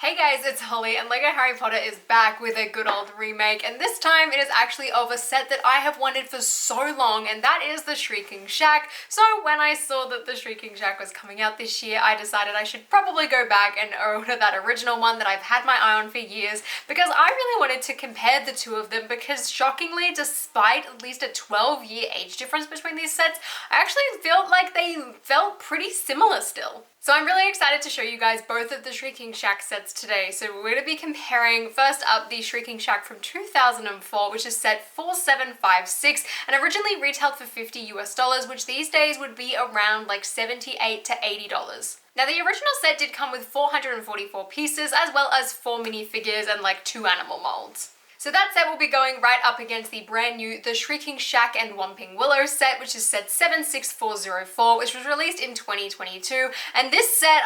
Hey guys, it's Holly and LEGO Harry Potter is back with a good old remake, and this time it is actually of a set that I have wanted for so long, and that is the Shrieking Shack. So when I saw that the Shrieking Shack was coming out this year, I decided I should probably go back and order that original one that I've had my eye on for years, because I really wanted to compare the two of them, because shockingly, despite at least a 12-year age difference between these sets, I actually felt like they felt pretty similar still. So I'm really excited to show you guys both of the Shrieking Shack sets today. So we're going to be comparing, first up, the Shrieking Shack from 2004, which is set 4756, and originally retailed for $50 US, which these days would be around like $78 to $80. Now the original set did come with 444 pieces, as well as 4 minifigures and like 2 animal molds. So that set will be going right up against the brand new The Shrieking Shack and Whomping Willow set, which is set 76404, which was released in 2022. And this set,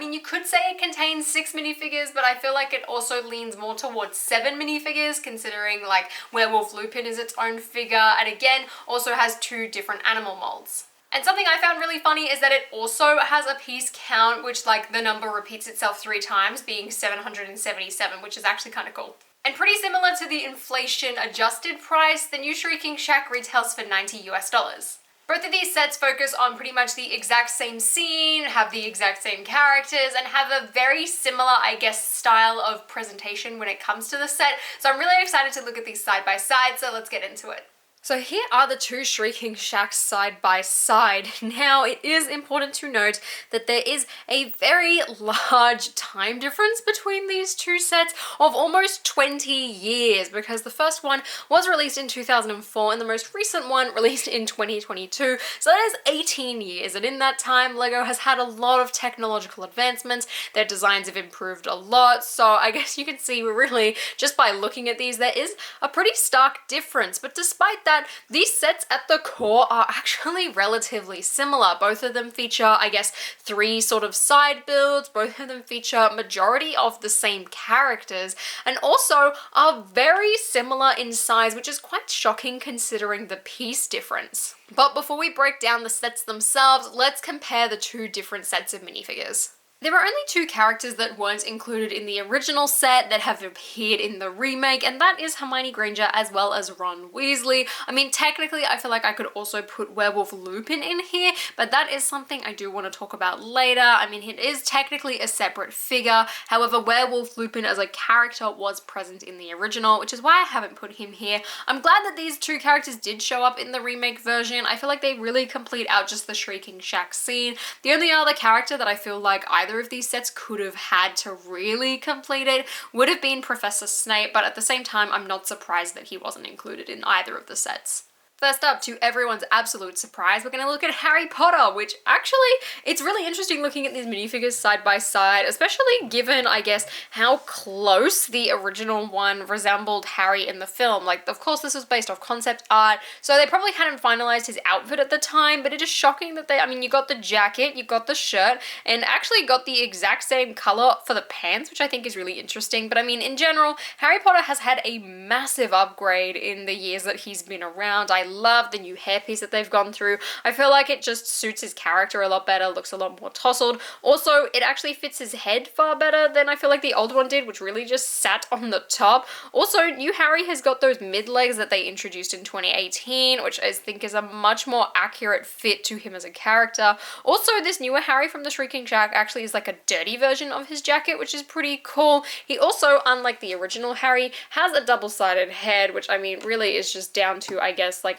you could say it contains 6 minifigures, but I feel like it also leans more towards 7 minifigures, considering like Werewolf Lupin is its own figure, and again, also has 2 different animal molds. And something I found really funny is that it also has a piece count, which like the number repeats itself 3 times, being 777, which is actually kind of cool. And pretty similar to the inflation adjusted price, the new Shrieking Shack retails for $90 US. Both of these sets focus on pretty much the exact same scene, have the exact same characters, and have a very similar, style of presentation when it comes to the set. So I'm really excited to look at these side by side, so let's get into it. So here are the 2 Shrieking Shacks side by side. Now, it is important to note that there is a very large time difference between these 2 sets of almost 20 years, because the first one was released in 2004 and the most recent one released in 2022. So that is 18 years, and in that time, LEGO has had a lot of technological advancements. Their designs have improved a lot, so I guess you can see really, just by looking at these, there is a pretty stark difference. But despite that, these sets at the core are actually relatively similar. Both of them feature, 3 sort of side builds. Both of them feature majority of the same characters, and also are very similar in size, which is quite shocking considering the piece difference. But before we break down the sets themselves, let's compare the 2 different sets of minifigures. There are only 2 characters that weren't included in the original set that have appeared in the remake, and that is Hermione Granger as well as Ron Weasley. I mean, technically, I feel like I could also put Werewolf Lupin in here, but that is something I do want to talk about later. I mean, it is technically a separate figure. However, Werewolf Lupin as a character was present in the original, which is why I haven't put him here. I'm glad that these 2 characters did show up in the remake version. I feel like they really complete out just the Shrieking Shack scene. The only other character that I feel like either of these sets could have had to really complete it would have been Professor Snape, but at the same time, I'm not surprised that he wasn't included in either of the sets. First up, to everyone's absolute surprise, we're going to look at Harry Potter, which actually, it's really interesting looking at these minifigures side by side, especially given, how close the original one resembled Harry in the film. Like, of course, this was based off concept art, so they probably hadn't finalized his outfit at the time, but it is shocking that you got the jacket, you got the shirt, and actually got the exact same color for the pants, which I think is really interesting. But I mean, in general, Harry Potter has had a massive upgrade in the years that he's been around. I love the new hairpiece that they've gone through. I feel like it just suits his character a lot better, looks a lot more tousled. Also, it actually fits his head far better than I feel like the old one did, which really just sat on the top. Also, new Harry has got those mid-legs that they introduced in 2018, which I think is a much more accurate fit to him as a character. Also, this newer Harry from the Shrieking Shack actually is like a dirty version of his jacket, which is pretty cool. He also, unlike the original Harry, has a double-sided head, which I mean really is just down to,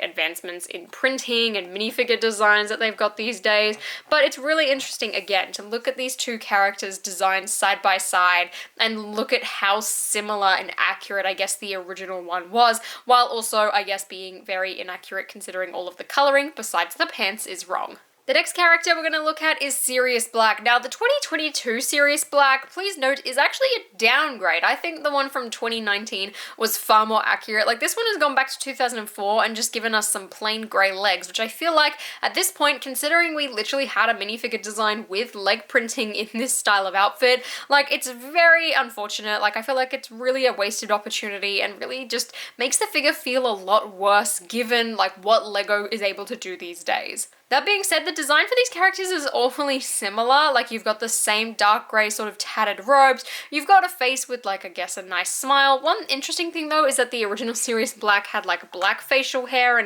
advancements in printing and minifigure designs that they've got these days. But it's really interesting, again, to look at these 2 characters designed side by side and look at how similar and accurate, the original one was, while also, being very inaccurate considering all of the coloring, besides the pants, is wrong. The next character we're going to look at is Sirius Black. Now, the 2022 Sirius Black, please note, is actually a downgrade. I think the one from 2019 was far more accurate. Like, this one has gone back to 2004 and just given us some plain grey legs, which I feel like, at this point, considering we literally had a minifigure design with leg printing in this style of outfit, it's very unfortunate. I feel like it's really a wasted opportunity and really just makes the figure feel a lot worse given, what LEGO is able to do these days. That being said, the design for these characters is awfully similar. Like, you've got the same dark grey sort of tattered robes, you've got a face with like, I guess, a nice smile. One interesting thing though is that the original Sirius Black had like black facial hair,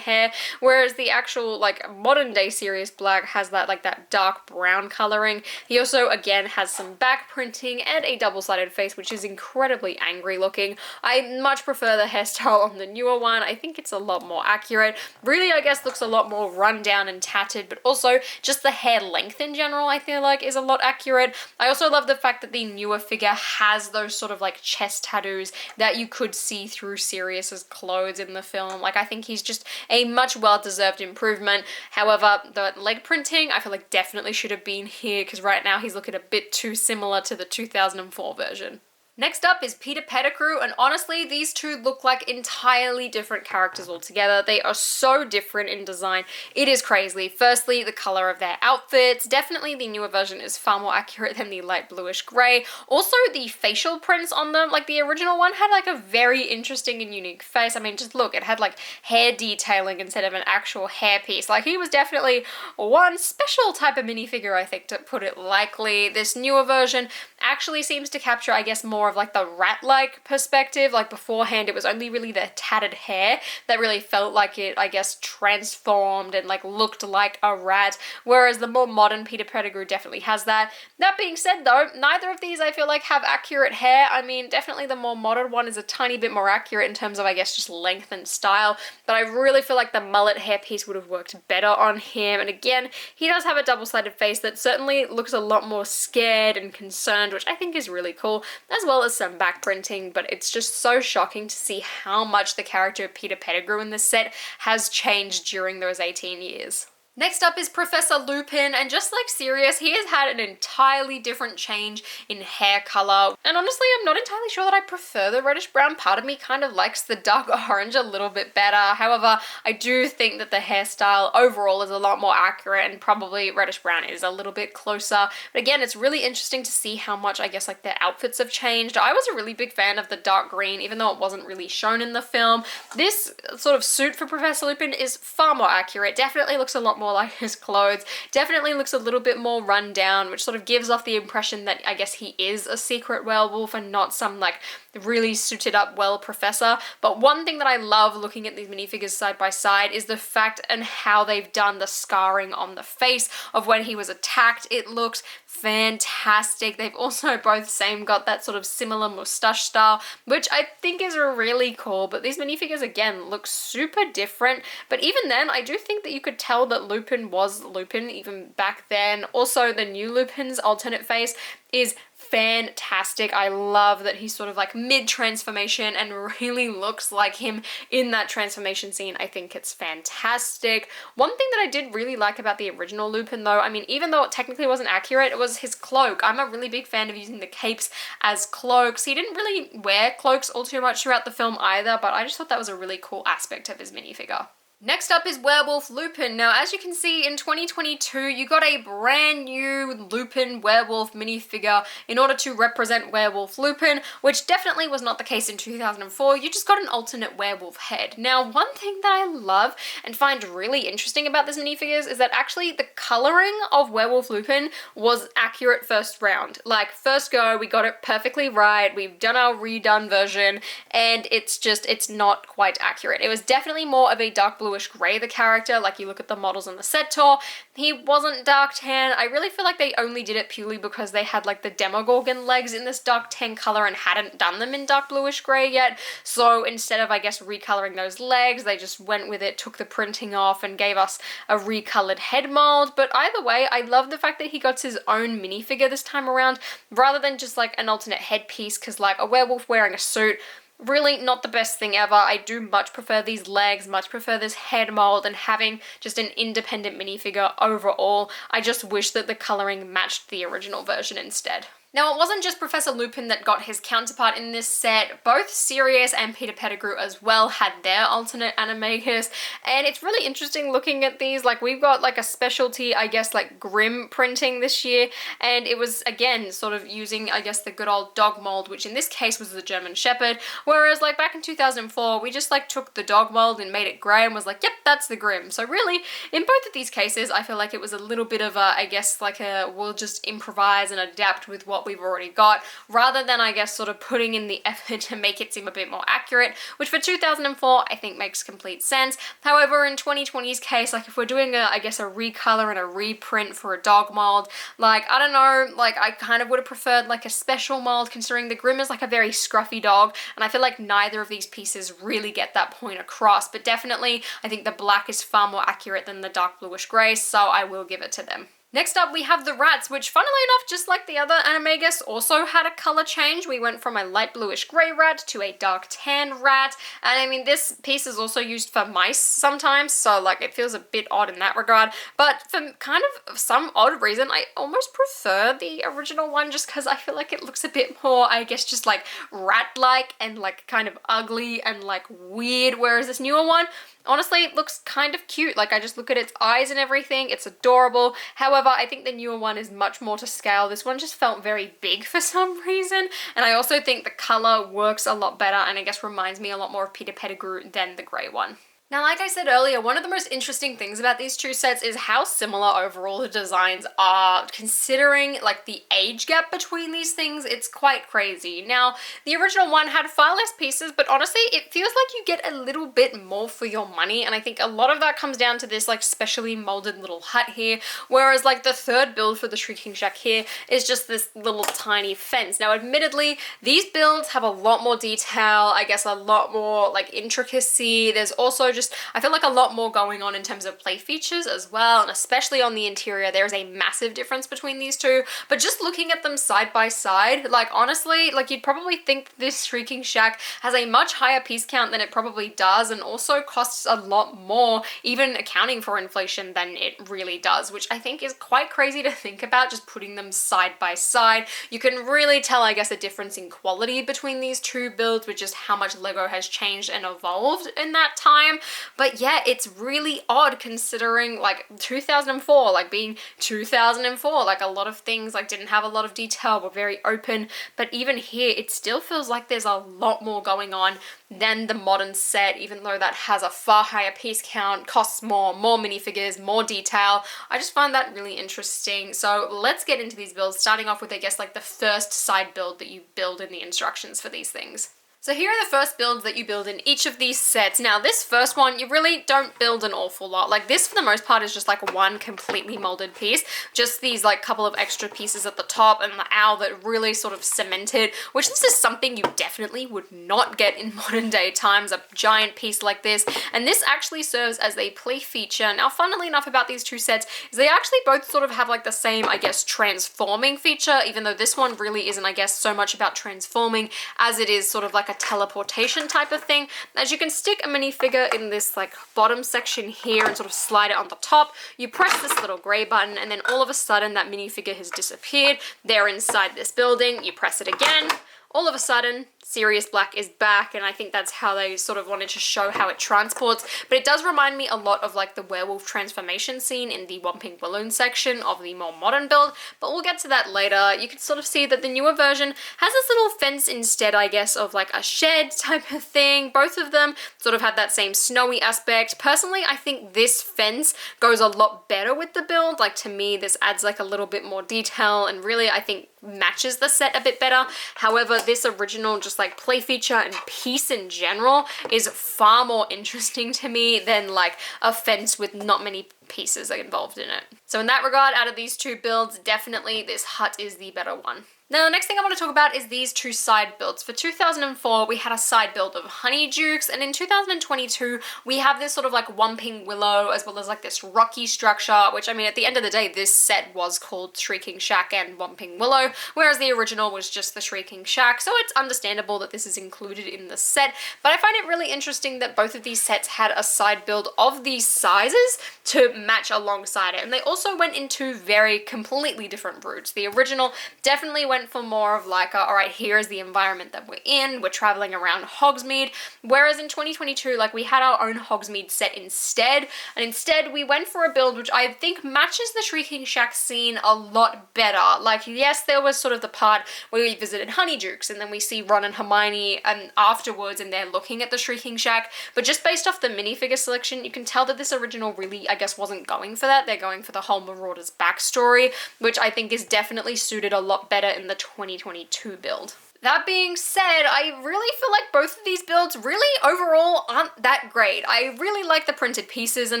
whereas the actual like modern day Sirius Black has that like that dark brown coloring. He also again has some back printing and a double-sided face, which is incredibly angry looking. I much prefer the hairstyle on the newer one. I think it's a lot more accurate. Really, I guess, looks a lot more run down and tattered, but also just the hair length in general I feel like is a lot accurate. I also love the fact that the newer figure has those sort of like chest tattoos that you could see through Sirius's clothes in the film. Like, I think he's just a much well-deserved improvement. However, the leg printing I feel like definitely should have been here, because right now he's looking a bit too similar to the 2004 version. Next up is Peter Pettigrew, and honestly, these two look like entirely different characters altogether. They are so different in design. It is crazy. Firstly, the color of their outfits. Definitely the newer version is far more accurate than the light bluish gray. Also, the facial prints on them, like the original one had like a very interesting and unique face. I mean, just look, it had like hair detailing instead of an actual hairpiece. Like, he was definitely one special type of minifigure, I think, to put it lightly. This newer version actually seems to capture, I guess, more of like the rat-like perspective. Like, beforehand it was only really the tattered hair that really felt like it, I guess, transformed and like looked like a rat, whereas the more modern Peter Pettigrew definitely has that. That being said though, neither of these I feel like have accurate hair. I mean, definitely the more modern one is a tiny bit more accurate in terms of, I guess, just length and style, but I really feel like the mullet hairpiece would have worked better on him. And again, he does have a double-sided face that certainly looks a lot more scared and concerned, which I think is really cool, as well as some back printing. But it's just so shocking to see how much the character of Peter Pettigrew in this set has changed during those 18 years. Next up is Professor Lupin, and just like Sirius, he has had an entirely different change in hair color. And honestly, I'm not entirely sure that I prefer the reddish brown. Part of me kind of likes the dark orange a little bit better. However, I do think that the hairstyle overall is a lot more accurate, and probably reddish brown is a little bit closer. But again, it's really interesting to see how much, I guess, like their outfits have changed. I was a really big fan of the dark green, even though it wasn't really shown in the film. This sort of suit for Professor Lupin is far more accurate. Definitely looks a lot more like his clothes. Definitely looks a little bit more run down, which sort of gives off the impression that, I guess, he is a secret werewolf and not some like really suited up well professor. But one thing that I love looking at these minifigures side by side is the fact and how they've done the scarring on the face of when he was attacked. It looks fantastic. They've also both got that sort of similar mustache style, which I think is really cool. But these minifigures again look super different, but even then I do think that you could tell that Lupin was Lupin even back then. Also, the new Lupin's alternate face is fantastic. I love that he's sort of like mid-transformation and really looks like him in that transformation scene. I think it's fantastic. One thing that I did really like about the original Lupin though, I mean, even though it technically wasn't accurate, it was his cloak. I'm a really big fan of using the capes as cloaks. He didn't really wear cloaks all too much throughout the film either, but I just thought that was a really cool aspect of his minifigure. Next up is Werewolf Lupin. Now, as you can see, in 2022, you got a brand new Lupin werewolf minifigure in order to represent Werewolf Lupin, which definitely was not the case in 2004. You just got an alternate werewolf head. Now, one thing that I love and find really interesting about this minifigures is that actually the coloring of Werewolf Lupin was accurate first round. Like, first go, we got it perfectly right. We've done our redone version, and it's not quite accurate. It was definitely more of a dark bluish gray, the character. Like, you look at the models on the set tour, he wasn't dark tan. I really feel like they only did it purely because they had like the Demogorgon legs in this dark tan color and hadn't done them in dark bluish gray yet. So instead of, I guess, recoloring those legs, they just went with it, took the printing off, and gave us a recolored head mold. But either way, I love the fact that he got his own minifigure this time around rather than just like an alternate headpiece, because like a werewolf wearing a suit, really not the best thing ever. I do much prefer these legs, much prefer this head mold, and having just an independent minifigure overall. I just wish that the coloring matched the original version instead. Now, it wasn't just Professor Lupin that got his counterpart in this set. Both Sirius and Peter Pettigrew as well had their alternate animators, and it's really interesting looking at these. Like, we've got like a specialty, I guess, like Grimm printing this year, and it was, again, sort of using, I guess, the good old dog mold, which in this case was the German Shepherd, whereas like back in 2004, we just like took the dog mold and made it grey and was like, yep, that's the Grimm. So really, in both of these cases, I feel like it was a little bit of a, I guess, like a, we'll just improvise and adapt with what we've already got, rather than, I guess, sort of putting in the effort to make it seem a bit more accurate, which for 2004 I think makes complete sense. However, in 2020's case, like if we're doing a, I guess, a recolor and a reprint for a dog mold, like, I don't know, like I kind of would have preferred like a special mold, considering the Grimm is like a very scruffy dog, and I feel like neither of these pieces really get that point across, but definitely I think the black is far more accurate than the dark bluish grey, so I will give it to them. Next up, we have the rats, which funnily enough, just like the other animagus, also had a color change. We went from a light bluish grey rat to a dark tan rat, and I mean, this piece is also used for mice sometimes, so like it feels a bit odd in that regard, but for kind of some odd reason, I almost prefer the original one just because I feel like it looks a bit more, I guess, just like rat-like and like kind of ugly and like weird, whereas this newer one, honestly, it looks kind of cute. Like, I just look at its eyes and everything, it's adorable. However, I think the newer one is much more to scale. This one just felt very big for some reason, and I also think the color works a lot better and I guess reminds me a lot more of Peter Pettigrew than the grey one. Now, like I said earlier, one of the most interesting things about these two sets is how similar overall the designs are, considering like the age gap between these things. It's quite crazy. Now, the original one had far less pieces, but honestly, it feels like you get a little bit more for your money, and I think a lot of that comes down to this like specially molded little hut here, whereas like the third build for the Shrieking Shack here is just this little tiny fence. Now, admittedly, these builds have a lot more detail, I guess a lot more like intricacy. There's also just, I feel like, a lot more going on in terms of play features as well, and especially on the interior, there is a massive difference between these two. But just looking at them side by side, like honestly, like you'd probably think this Shrieking Shack has a much higher piece count than it probably does, and also costs a lot more, even accounting for inflation, than it really does, which I think is quite crazy to think about, just putting them side by side. You can really tell, I guess, a difference in quality between these two builds, which is how much LEGO has changed and evolved in that time. But yeah, it's really odd considering like 2004, like being 2004, like a lot of things like didn't have a lot of detail, were very open, but even here it still feels like there's a lot more going on than the modern set, even though that has a far higher piece count, costs more minifigures, more detail. I just find that really interesting. So let's get into these builds, starting off with, I guess, like the first side build that you build in the instructions for these things. So here are the first builds that you build in each of these sets. Now, this first one, you really don't build an awful lot. Like this, for the most part, is just like one completely molded piece. Just these like couple of extra pieces at the top and the owl that really sort of cemented, which this is something you definitely would not get in modern day times, a giant piece like this. And this actually serves as a play feature. Now, funnily enough about these two sets is they actually both sort of have like the same, I guess, transforming feature, even though this one really isn't, I guess, so much about transforming as it is sort of like a teleportation type of thing. As you can stick a minifigure in this like bottom section here and sort of slide it on the top, you press this little grey button and then all of a sudden that minifigure has disappeared. They're inside this building, you press it again, all of a sudden Sirius Black is back, and I think that's how they sort of wanted to show how it transports. But it does remind me a lot of like the werewolf transformation scene in the Whomping Balloon section of the more modern build, but we'll get to that later. You can sort of see that the newer version has this little fence instead, I guess, of like a shed type of thing. Both of them sort of have that same snowy aspect. Personally, I think this fence goes a lot better with the build. Like, to me, this adds like a little bit more detail and really, I think, matches the set a bit better. However, this original just like play feature and piece in general is far more interesting to me than like a fence with not many pieces involved in it. So in that regard, out of these two builds, definitely this hut is the better one. Now, the next thing I want to talk about is these two side builds. For 2004, we had a side build of Honeydukes, and in 2022, we have this sort of like Whomping Willow, as well as like this rocky structure, which, I mean, at the end of the day, this set was called Shrieking Shack and Whomping Willow, whereas the original was just the Shrieking Shack, so it's understandable that this is included in the set, but I find it really interesting that both of these sets had a side build of these sizes to match alongside it, and they also went into very completely different routes. The original definitely went went for more of like, all right, here is the environment that we're in. We're traveling around Hogsmeade. Whereas in 2022, like we had our own Hogsmeade set instead. And instead we went for a build which I think matches the Shrieking Shack scene a lot better. Like, yes, there was sort of the part where we visited Honeydukes and then we see Ron and Hermione afterwards and they're looking at the Shrieking Shack. But just based off the minifigure selection, you can tell that this original really, I guess, wasn't going for that. They're going for the whole Marauder's backstory, which I think is definitely suited a lot better in the 2022 build. That being said, I really feel like both of these builds really overall aren't that great. I really like the printed pieces in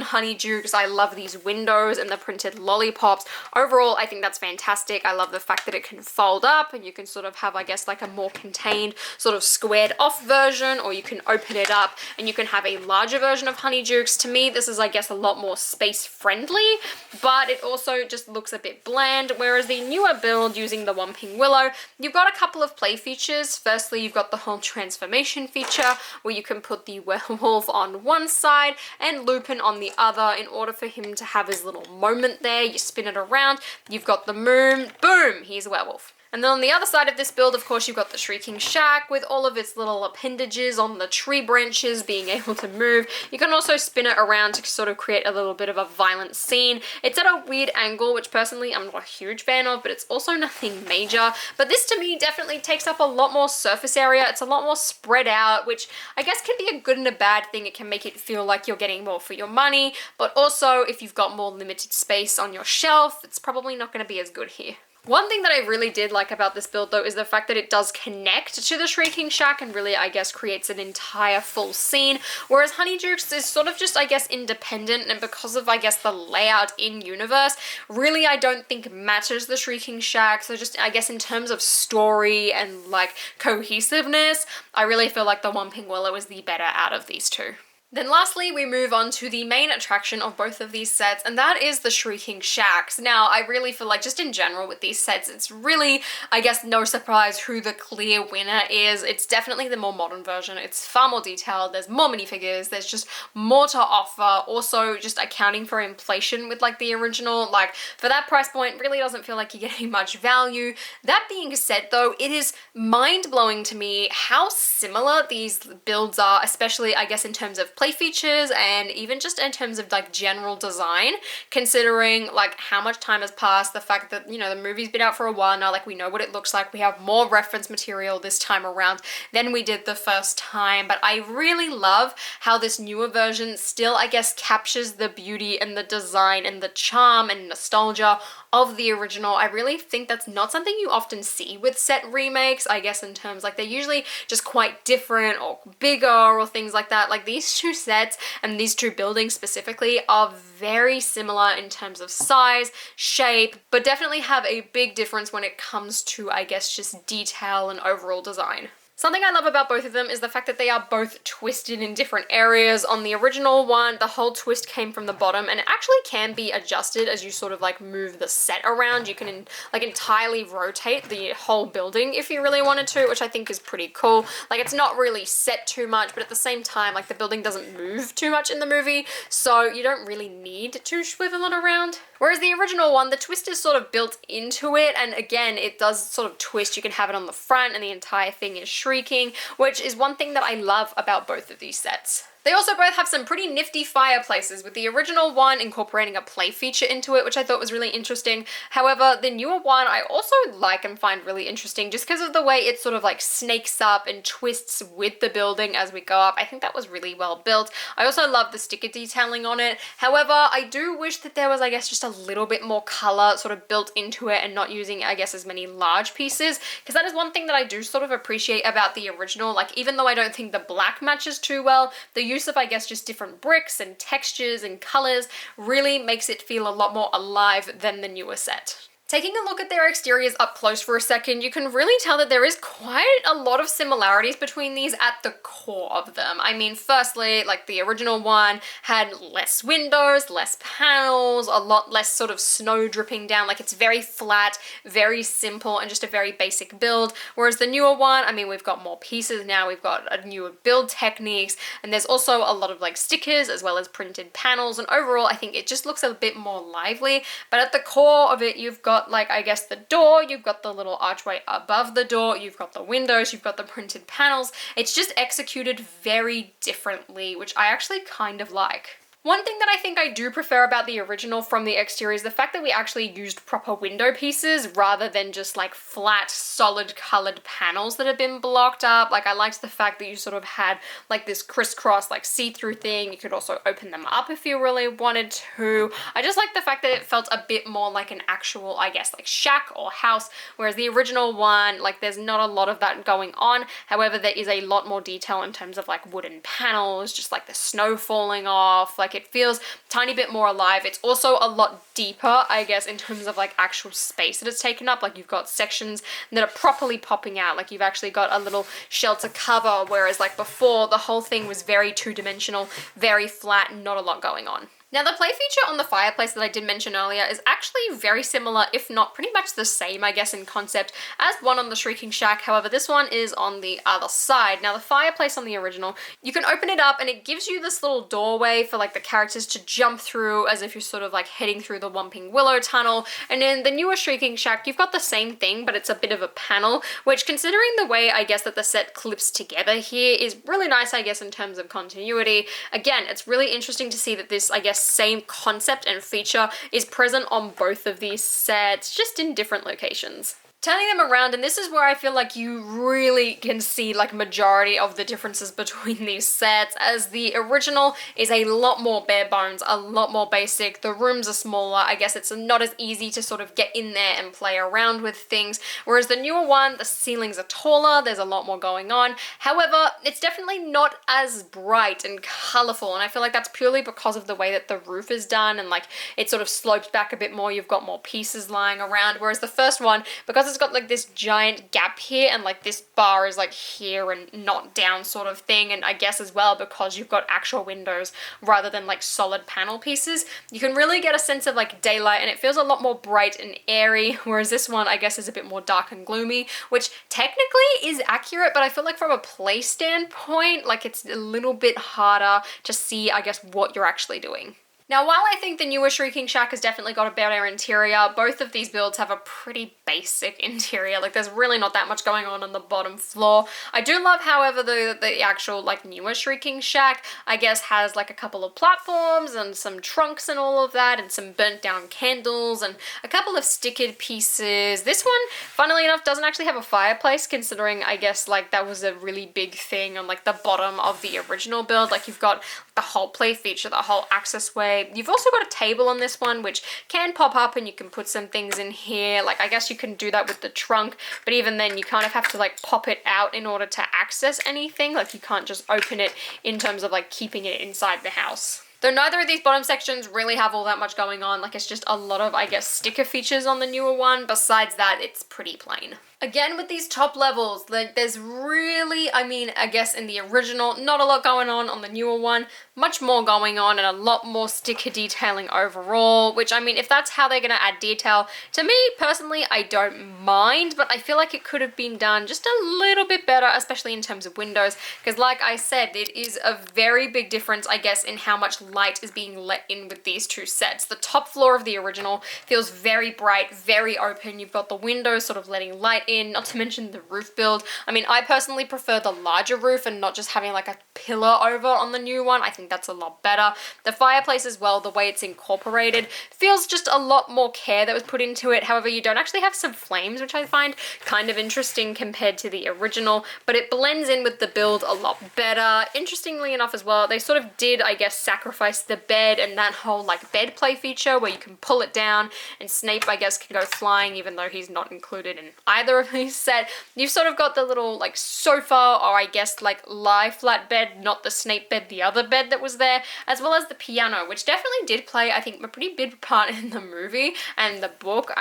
Honeydukes. I love these windows and the printed lollipops. Overall, I think that's fantastic. I love the fact that it can fold up and you can sort of have, I guess, like a more contained sort of squared off version, or you can open it up and you can have a larger version of Honeydukes. To me, this is, I guess, a lot more space friendly, but it also just looks a bit bland. Whereas the newer build using the Whomping Willow, you've got a couple of play features. Firstly, you've got the whole transformation feature where you can put the werewolf on one side and Lupin on the other in order for him to have his little moment there. You spin it around, you've got the moon, boom, he's a werewolf. And then on the other side of this build, of course, you've got the Shrieking Shack with all of its little appendages on the tree branches being able to move. You can also spin it around to sort of create a little bit of a violent scene. It's at a weird angle, which personally I'm not a huge fan of, but it's also nothing major. But this to me definitely takes up a lot more surface area. It's a lot more spread out, which I guess can be a good and a bad thing. It can make it feel like you're getting more for your money, but also if you've got more limited space on your shelf, it's probably not going to be as good here. One thing that I really did like about this build though is the fact that it does connect to the Shrieking Shack and really, I guess, creates an entire full scene, whereas Honeydukes is sort of just, I guess, independent, and because of, I guess, the layout in universe, really I don't think matches the Shrieking Shack. So just, I guess, in terms of story and like cohesiveness, I really feel like the Whomping Willow is the better out of these two. Then lastly, we move on to the main attraction of both of these sets, and that is the Shrieking Shacks. Now, I really feel like just in general with these sets, it's really, I guess, no surprise who the clear winner is. It's definitely the more modern version. It's far more detailed, there's more minifigures, there's just more to offer. Also, just accounting for inflation with like the original, like for that price point, really doesn't feel like you're getting much value. That being said though, it is mind-blowing to me how similar these builds are, especially, I guess, in terms of play features and even just in terms of like general design, considering like how much time has passed, the fact that, you know, the movie's been out for a while now, like we know what it looks like, we have more reference material this time around than we did the first time. But I really love how this newer version still, I guess, captures the beauty and the design and the charm and nostalgia of the original. I really think that's not something you often see with set remakes, I guess, in terms like they're usually just quite different or bigger or things like that. Like these two sets and these two buildings specifically are very similar in terms of size, shape, but definitely have a big difference when it comes to, I guess, just detail and overall design. Something I love about both of them is the fact that they are both twisted in different areas. On the original one, the whole twist came from the bottom and it actually can be adjusted as you sort of like move the set around. You can like entirely rotate the whole building if you really wanted to, which I think is pretty cool. Like it's not really set too much, but at the same time, like the building doesn't move too much in the movie, so you don't really need to swivel it around. Whereas the original one, the twist is sort of built into it, and again, it does sort of twist. You can have it on the front and the entire thing is shrieking, which is one thing that I love about both of these sets. They also both have some pretty nifty fireplaces, with the original one incorporating a play feature into it, which I thought was really interesting. However, the newer one I also like and find really interesting just because of the way it sort of like snakes up and twists with the building as we go up. I think that was really well built. I also love the sticker detailing on it. However, I do wish that there was, I guess, just a little bit more color sort of built into it and not using, I guess, as many large pieces, because that is one thing that I do sort of appreciate about the original. Like, even though I don't think the black matches too well, the use of, I guess, just different bricks and textures and colors really makes it feel a lot more alive than the newer set. Taking a look at their exteriors up close for a second, you can really tell that there is quite a lot of similarities between these at the core of them. I mean, firstly, like the original one had less windows, less panels, a lot less sort of snow dripping down. Like it's very flat, very simple, and just a very basic build. Whereas the newer one, I mean, we've got more pieces now, we've got a newer build techniques, and there's also a lot of like stickers as well as printed panels. And overall, I think it just looks a bit more lively. But at the core of it, you've got got like, I guess the door, you've got the little archway above the door, you've got the windows, you've got the printed panels. It's just executed very differently, which I actually kind of like. One thing that I think I do prefer about the original from the exterior is the fact that we actually used proper window pieces rather than just like flat, solid colored panels that have been blocked up. Like I liked the fact that you sort of had like this crisscross like see-through thing. You could also open them up if you really wanted to. I just like the fact that it felt a bit more like an actual, I guess, like shack or house, whereas the original one, like there's not a lot of that going on. However, there is a lot more detail in terms of like wooden panels, just like the snow falling off, like it feels a tiny bit more alive. It's also a lot deeper, I guess, in terms of like actual space that it's taken up. Like you've got sections that are properly popping out. Like you've actually got a little shelter cover, whereas like before the whole thing was very two-dimensional, very flat, not a lot going on. Now the play feature on the fireplace that I did mention earlier is actually very similar, if not pretty much the same, I guess, in concept as one on the Shrieking Shack. However, this one is on the other side. Now the fireplace on the original, you can open it up and it gives you this little doorway for like the characters to jump through as if you're sort of like heading through the Whomping Willow tunnel. And in the newer Shrieking Shack, you've got the same thing, but it's a bit of a panel, which considering the way I guess that the set clips together here is really nice, I guess, in terms of continuity. Again, it's really interesting to see that this, I guess, same concept and feature is present on both of these sets, just in different locations. Turning them around, and this is where I feel like you really can see like majority of the differences between these sets, as the original is a lot more bare bones, a lot more basic. The rooms are smaller. I guess it's not as easy to sort of get in there and play around with things, whereas the newer one, the ceilings are taller, there's a lot more going on. However, it's definitely not as bright and colorful, and I feel like that's purely because of the way that the roof is done, and like it sort of slopes back a bit more. You've got more pieces lying around, whereas the first one, because it's got like this giant gap here and like this bar is like here and not down sort of thing, and I guess as well because you've got actual windows rather than like solid panel pieces, you can really get a sense of like daylight, and it feels a lot more bright and airy, whereas this one I guess is a bit more dark and gloomy, which technically is accurate, but I feel like from a play standpoint, like it's a little bit harder to see, I guess, what you're actually doing. Now, while I think the newer Shrieking Shack has definitely got a better interior, both of these builds have a pretty basic interior. Like, there's really not that much going on the bottom floor. I do love, however, the actual, like, newer Shrieking Shack, I guess, has, like, a couple of platforms and some trunks and all of that, and some burnt down candles and a couple of stickered pieces. This one, funnily enough, doesn't actually have a fireplace, considering, I guess, like, that was a really big thing on, like, the bottom of the original build. Like, you've got the whole play feature, the whole access way. You've also got a table on this one, which can pop up and you can put some things in here. Like, I guess you can do that with the trunk, but even then you kind of have to like pop it out in order to access anything. Like, you can't just open it in terms of like keeping it inside the house. Though neither of these bottom sections really have all that much going on. Like, it's just a lot of, I guess, sticker features on the newer one. Besides that, it's pretty plain. Again, with these top levels, like, there's really, I mean, I guess in the original, not a lot going on the newer one. Much more going on and a lot more sticker detailing overall, which, I mean, if that's how they're going to add detail, to me, personally, I don't mind, but I feel like it could have been done just a little bit better, especially in terms of windows, because like I said, it is a very big difference, I guess, in how much light is being let in with these two sets. The top floor of the original feels very bright, very open. You've got the windows sort of letting light in, not to mention the roof build. I mean, I personally prefer the larger roof and not just having like a pillar over on the new one. I think that's a lot better. The fireplace as well, the way it's incorporated, feels just a lot more care that was put into it. However, you don't actually have some flames, which I find kind of interesting compared to the original, but it blends in with the build a lot better. Interestingly enough as well, they sort of did, I guess, sacrifice the bed and that whole like bed play feature where you can pull it down and Snape, I guess, can go flying even though he's not included in either of these set. You've sort of got the little like sofa, or I guess like lie flat bed, not the Snape bed, the other bed that was there, as well as the piano, which definitely did play, I think, a pretty big part in the movie and the book.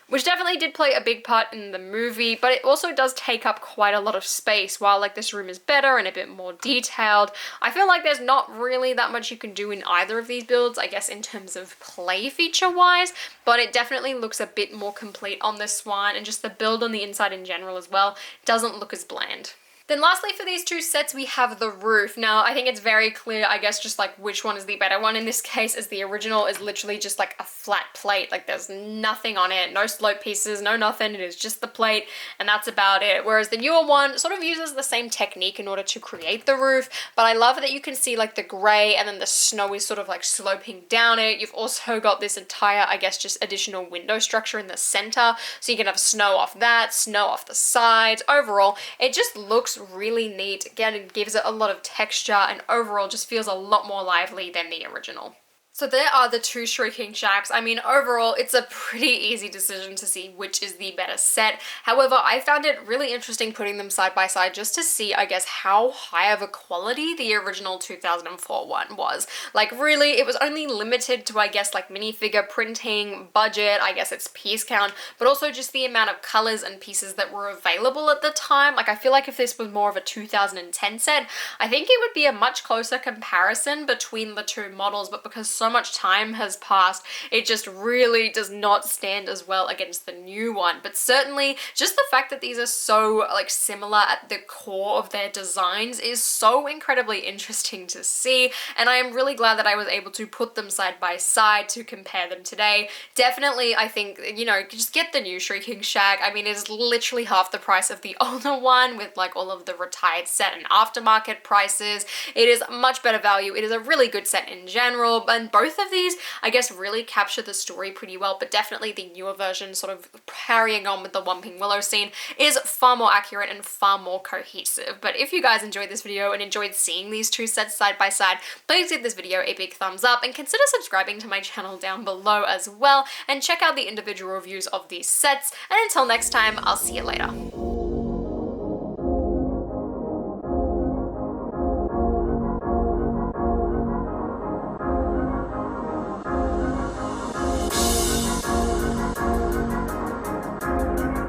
Which definitely did play a big part in the movie, but it also does take up quite a lot of space. While like this room is better and a bit more detailed, I feel like there's not really that much you can do in either of these builds, I guess, in terms of play feature wise, but it definitely looks a bit more complete on this one, and just the build on the inside in general as well doesn't look as bland. Then lastly for these two sets we have the roof. Now I think it's very clear, I guess, just like which one is the better one in this case, as the original is literally just like a flat plate. Like there's nothing on it, no slope pieces, no nothing. It is just the plate and that's about it. Whereas the newer one sort of uses the same technique in order to create the roof, but I love that you can see like the gray and then the snow is sort of like sloping down it. You've also got this entire, I guess, just additional window structure in the center, so you can have snow off that, snow off the sides. Overall, it just looks really neat. Again, it gives it a lot of texture and overall just feels a lot more lively than the original. So there are the two Shrieking Shacks. I mean, overall, it's a pretty easy decision to see which is the better set. However, I found it really interesting putting them side by side just to see, I guess, how high of a quality the original 2004 one was. Like, really, it was only limited to, I guess, like minifigure printing, budget, I guess its piece count, but also just the amount of colors and pieces that were available at the time. Like, I feel like if this was more of a 2010 set, I think it would be a much closer comparison between the two models, but because so much time has passed, it just really does not stand as well against the new one. But certainly just the fact that these are so like similar at the core of their designs is so incredibly interesting to see, and I am really glad that I was able to put them side by side to compare them today. Definitely, I think, you know, just get the new Shrieking Shack. I mean, it is literally half the price of the older one with like all of the retired set and aftermarket prices. It is much better value. It is a really good set in general, and both of these, I guess, really capture the story pretty well, but definitely the newer version, sort of carrying on with the Whomping Willow scene, is far more accurate and far more cohesive. But if you guys enjoyed this video and enjoyed seeing these two sets side by side, please give this video a big thumbs up and consider subscribing to my channel down below as well, and check out the individual reviews of these sets. And until next time, I'll see you later.